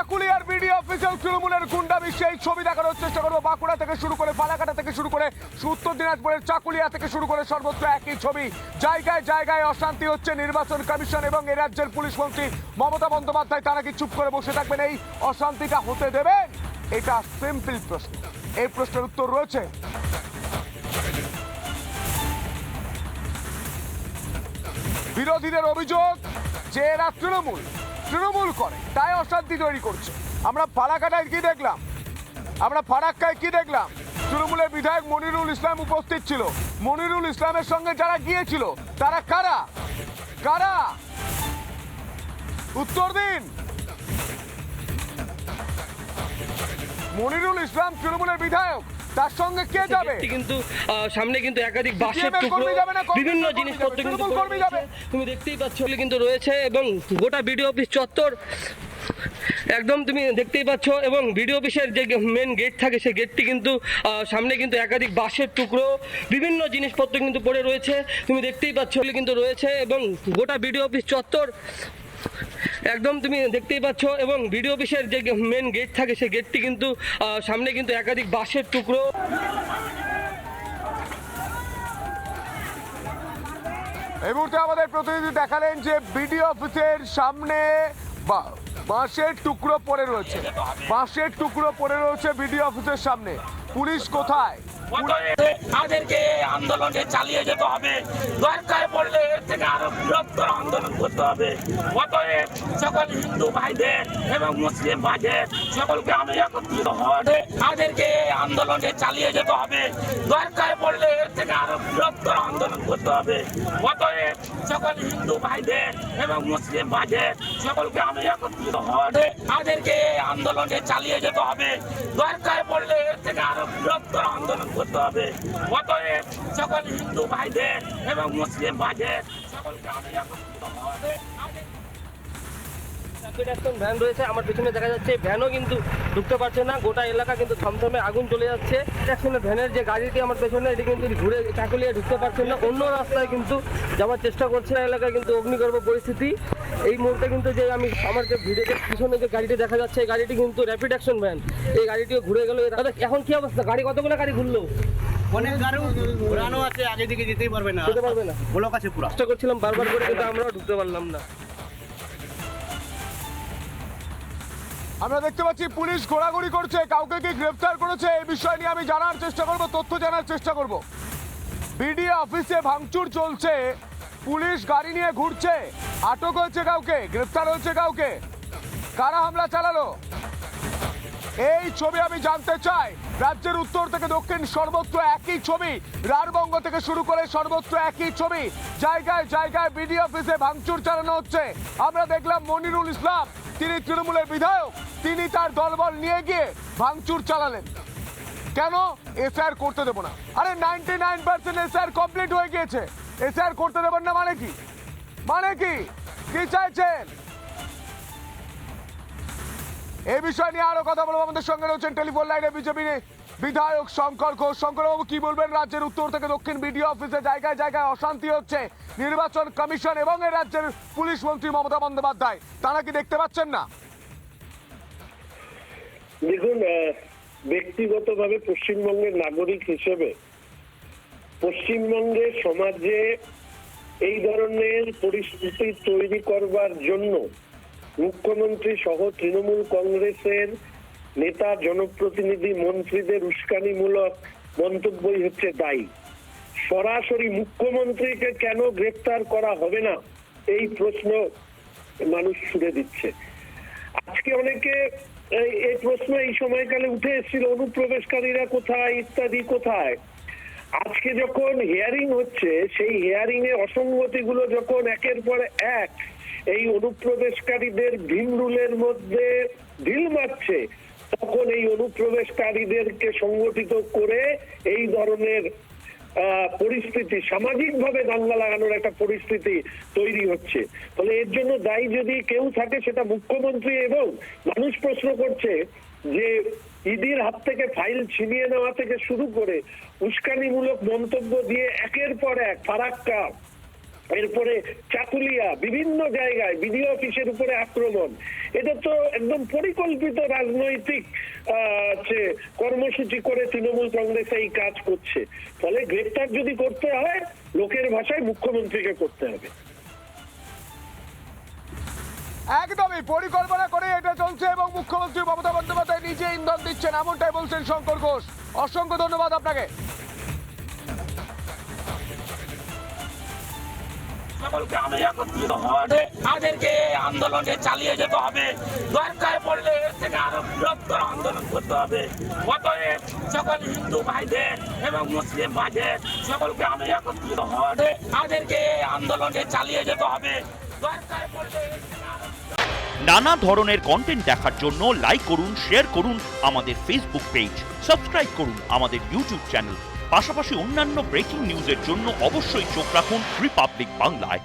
চাকুলিয়ার BD অফিসের তৃণমূলের গুন্ডামি সেই ছবি দেখানোর চেষ্টা করবো। বাঁকুড়া থেকে শুরু করে ফালাকাটা থেকে শুরু করে উত্তর দিনাজপুরের চাকুলিয়া থেকে শুরু করে সর্বত্র একই ছবি। জায়গায় জায়গায় অশান্তি হচ্ছে। নির্বাচন কমিশন এবং এ রাজ্যের পুলিশ মন্ত্রী মমতা বন্দ্যোপাধ্যায় তারা কি চুপ করে বসে থাকবেন? এই অশান্তিটা হতে দেবেন? এটা সিম্পল প্রশ্ন। এই প্রশ্নের উত্তর রয়েছে বিরোধীদের অভিযোগ যে এরা তৃণমূল করে তাই অশান্তি তৈরি করছে। আমরা ফারাক্কায় কি দেখলাম? তৃণমূলের বিধায়ক মনিরুল ইসলাম উপস্থিত ছিল। মনিরুল ইসলামের সঙ্গে যারা গিয়েছিল তারা কারা? উত্তর দিন। মনিরুল ইসলাম তৃণমূলের বিধায়ক, তার সঙ্গে কে যাবে? কিন্তু সামনে কিন্তু একাধিক বাসের টুকরো বিভিন্ন জিনিসপত্র কিন্তু তুমি দেখতেই পাচ্ছ কিন্তু রয়েছে এবং গোটা বিডিও অফিস চত্বর একদম তুমি দেখতেই পাচ্ছ এবং বিডিও অফিসের যে মেন গেট থাকে সেই গেটটি কিন্তু সামনে কিন্তু একাধিক বাসের টুকরো বিভিন্ন জিনিসপত্র কিন্তু পড়ে রয়েছে তুমি দেখতেই পাচ্ছ কিন্তু রয়েছে এবং গোটা বিডিও অফিস চত্বর একদম তুমি দেখতেই পাচ্ছ এবং বিডিও অফিসের যে মেন গেট থাকে সেই গেটটি কিন্তু সামনে কিন্তু একাধিক বাঁশের টুকরো। এই মুহূর্তে আমাদের প্রতিনিধি দেখালেন যে বিডিও অফিসের সামনে বাঁশের টুকরো পড়ে রয়েছে বিডিও অফিসের সামনে। পুলিশ কোথায়? আমাদেরকে আন্দোলনে চালিয়ে যেতে হবে, দরকার পড়লে এর থেকে আরো বৃহত্তর আন্দোলন করতে হবে। অতএব সকল হিন্দু ভাইদের এবং মুসলিম ভাইদের সকলকে আমি একত্রিত হওয়াতে আমাদেরকে আন্দোলনে চালিয়ে যেতে হবে, দরকার পড়লে এর থেকে আরো বৃহত্তর আন্দোলন করতে হবে। অতএব সকল হিন্দু ভাইদের এবং মুসলিম ভাইদের সকলকে আমি একত্রিত হওয়াতে আমাদেরকে আন্দোলনে চালিয়ে যেতে হবে, দরকার পড়লে এর থেকে আরো বৃহত্তর আন্দোলন করতে হবে। অতএব সকল হিন্দু ভাইদের এবং মুসলিম ভাইদের সকলকে আমি একত্রিত হওয়াতে ভ্যান রয়েছে আমার পেছনে দেখা যাচ্ছে, ভ্যানও কিন্তু ঢুকতে পারছে না। গোটা এলাকা কিন্তু থমথমে আগুন চলে যাচ্ছে। ভ্যানের যে গাড়িটি আমার পেছনে এটি কিন্তু ঘুরে চাকুলিয়ে ঢুকতে পারছেন না, অন্য রাস্তায় কিন্তু যাওয়ার চেষ্টা করছে। এলাকায় কিন্তু অগ্নিগর্ভ পরিস্থিতি এই মুহূর্তে কিন্তু যে আমার যে ভিডিওতে পিছনে যে গাড়িটি দেখা যাচ্ছে এই গাড়িটি কিন্তু র্যাপিড অ্যাকশন ভ্যান, এই গাড়িটিও ঘুরে গেল। এখন কি অবস্থা? কতগুলো গাড়ি ঘুরলো? অনেক গাড়ি ঘোরানো আছে, আগে দিকে যেতেই পারবে না, ব্লক আছে পুরো। চেষ্টা করছিলাম বারবার করে কিন্তু আমরাও ঢুকতে পারলাম না। আমরা দেখতে পাচ্ছি পুলিশ ঘোরাঘুরি করছে, কাউকে কি গ্রেফতার করেছে এই বিষয় নিয়ে আমি জানার চেষ্টা করব, তথ্য জানার চেষ্টা করব। বিডিও অফিসে ভাঙচুর চলছে, পুলিশ গাড়ি নিয়ে ঘুরছে, আটক হয়েছে কাউকে, গ্রেফতার হয়েছে কাউকে, কারা হামলা চালালো এই ছবি আমি জানতে চাই। রাজ্যের উত্তর থেকে দক্ষিণ সর্বত্র একই ছবি, রাঢ়বঙ্গ থেকে শুরু করে সর্বত্র একই ছবি। জায়গায় জায়গায় বিডিও অফিসে ভাঙচুর চালানো হচ্ছে। আমরা দেখলাম মনিরুল ইসলাম, তিনি তৃণমূলের বিধায়ক, তিনি তার দলবল নিয়ে গিয়ে ভাঙচুর চালালেন। কেন? এসআইআর করতে দেবো না। আরে 99% এসআইআর কমপ্লিট হয়ে গিয়েছে, এসআইআর করতে দেবেন না মানে কি কি চাইছেন? এই বিষয় নিয়ে আরো কথা বলবো। আমাদের সঙ্গে রয়েছেন টেলিফোন লাইনে বিজেপি বিধায়ক শঙ্কর ঘোষ। শঙ্করবাবু, কি বলবেন? রাজ্যের উত্তর থেকে দক্ষিণ বিডিও অফিসে জায়গায় জায়গায় অশান্তি হচ্ছে। নির্বাচন কমিশন এবং এ রাজ্যের পুলিশ মন্ত্রী মমতা বন্দ্যোপাধ্যায় তারা কি দেখতে পাচ্ছেন না? দেখুন, ব্যক্তিগতভাবে পশ্চিমবঙ্গের নাগরিক হিসেবে পশ্চিমবঙ্গের সমাজে এই ধরনের পরিস্থিতি তৈরি করবার জন্য মুখ্যমন্ত্রী সহ তৃণমূল কংগ্রেসের নেতা, জনপ্রতিনিধি, মন্ত্রীদের উস্কানিমূলক মন্তব্যই হচ্ছে দায়ী। সরাসরি মুখ্যমন্ত্রীকে কেন গ্রেফতার করা হবে না এই প্রশ্ন মানুষ ছুড়ে দিচ্ছে। আজকে অনেকে এই প্রশ্ন এই সময়কালে উঠে এসেছিল, অনুপ্রবেশকারীরা কোথায় ইত্যাদি কোথায়। আজকে যখন হিয়ারিং হচ্ছে, সেই হিয়ারিং এ অসঙ্গতিগুলো যখন একের পর এক এই অনুপ্রবেশকারীদের ভিন রুলের মধ্যে ঢিল মারছে, তখন এই অনুপ্রবেশকারীদেরকে সংগঠিত করে এই ধরনের পরিস্থিতি, সামাজিকভাবে দাঙ্গা লাগানোর একটা পরিস্থিতি তৈরি হচ্ছে। ফলে এর জন্য দায়ী যদি কেউ থাকে সেটা মুখ্যমন্ত্রী। এবং মানুষ প্রশ্ন করছে যে ইডির হাত থেকে ফাইল ছিনিয়ে নেওয়া থেকে শুরু করে উস্কানিমূলক মন্তব্য দিয়ে একের পর এক ফারাক্কা, এরপরে চাকুলিয়া, বিভিন্ন জায়গায় বিডিও অফিসের উপরে আক্রমণ, এটা তো একদম পরিকল্পিত রাজনৈতিক কর্মসূচি করে তৃণমূল কংগ্রেস এই কাজ করছে। ফলে গ্রেপ্তার যদি করতে হয়, লোকের ভাষায় মুখ্যমন্ত্রীকে করতে হবে। একদমই পরিকল্পনা করে এটা চলছে এবং মুখ্যমন্ত্রী মমতা বন্দ্যোপাধ্যায় নিজে ইন্ধন দিচ্ছেন, এমনটাই বলছেন শঙ্কর ঘোষ। অসংখ্য ধন্যবাদ আপনাকে। সকলকে আমি একত্রিত হওয়াতে আমাদেরকে আন্দোলনে চালিয়ে যেতে হবে, দরকার পড়লে এর থেকে আরো বৃহত্তর আন্দোলন করতে হবে। অতএব সকল হিন্দু ভাইদের এবং মুসলিম ভাইদের সকলকে আমি একত্রিত হওয়াতে আমাদেরকে আন্দোলনে চালিয়ে যেতে হবে, দরকার পড়লে এর থেকে আরো নানা ধরনের কন্টেন্ট দেখার জন্য লাইক করুন, শেয়ার করুন আমাদের ফেসবুক পেজ, সাবস্ক্রাইব করুন আমাদের ইউটিউব চ্যানেল। পাশাপাশি অন্যান্য ব্রেকিং নিউজের জন্য অবশ্যই চোখ রাখুন রিপাবলিক বাংলায়।